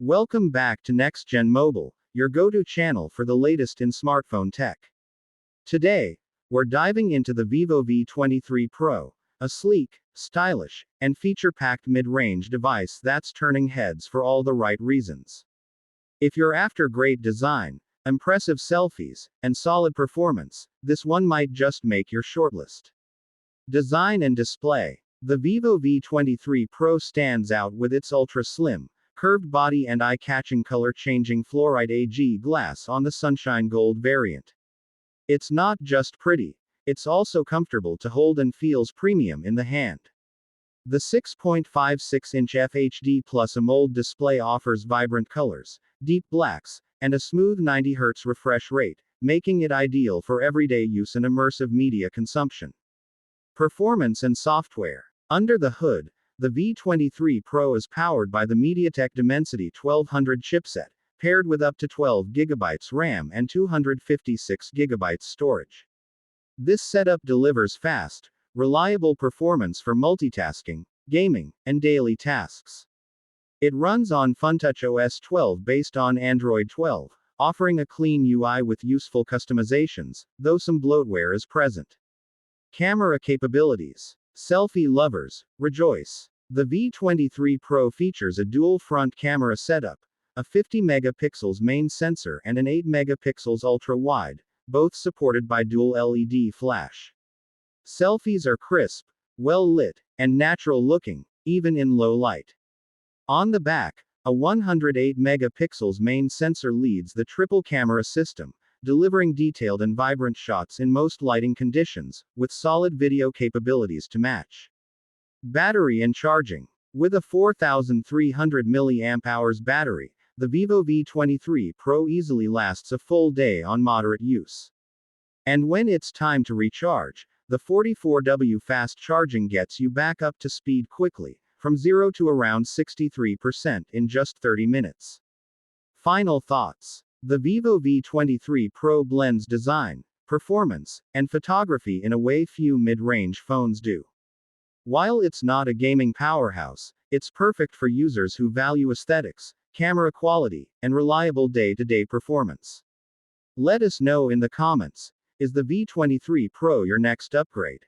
Welcome back to NextGen Mobile, your go-to channel for the latest in smartphone tech. Today, we're diving into the Vivo V23 Pro, a sleek, stylish, and feature-packed mid-range device that's turning heads for all the right reasons. If you're after great design, impressive selfies, and solid performance, this one might just make your shortlist. Design and display. The Vivo V23 Pro stands out with its ultra-slim, curved body and eye-catching color-changing fluorite AG glass on the Sunshine Gold variant. It's not just pretty, it's also comfortable to hold and feels premium in the hand. The 6.56-inch FHD Plus AMOLED display offers vibrant colors, deep blacks, and a smooth 90 Hz refresh rate, making it ideal for everyday use and immersive media consumption. Performance and software. Under the hood, the V23 Pro is powered by the MediaTek Dimensity 1200 chipset, paired with up to 12 GB RAM and 256 GB storage. This setup delivers fast, reliable performance for multitasking, gaming, and daily tasks. It runs on FunTouch OS 12 based on Android 12, offering a clean UI with useful customizations, though some bloatware is present. Camera capabilities. Selfie lovers, rejoice. The V23 Pro features a dual front camera setup, a 50 megapixels main sensor and an 8 megapixels ultra-wide, both supported by dual LED flash. Selfies are crisp, well-lit, and natural-looking, even in low light. On the back, a 108 megapixels main sensor leads the triple camera system, delivering detailed and vibrant shots in most lighting conditions, with solid video capabilities to match. Battery and charging. With a 4,300 mAh battery, the Vivo V23 Pro easily lasts a full day on moderate use. And when it's time to recharge, the 44W fast charging gets you back up to speed quickly, from 0 to around 63% in just 30 minutes. Final thoughts. The Vivo V23 Pro blends design, performance, and photography in a way few mid-range phones do. While it's not a gaming powerhouse, it's perfect for users who value aesthetics, camera quality, and reliable day-to-day performance. Let us know in the comments, is the V23 Pro your next upgrade?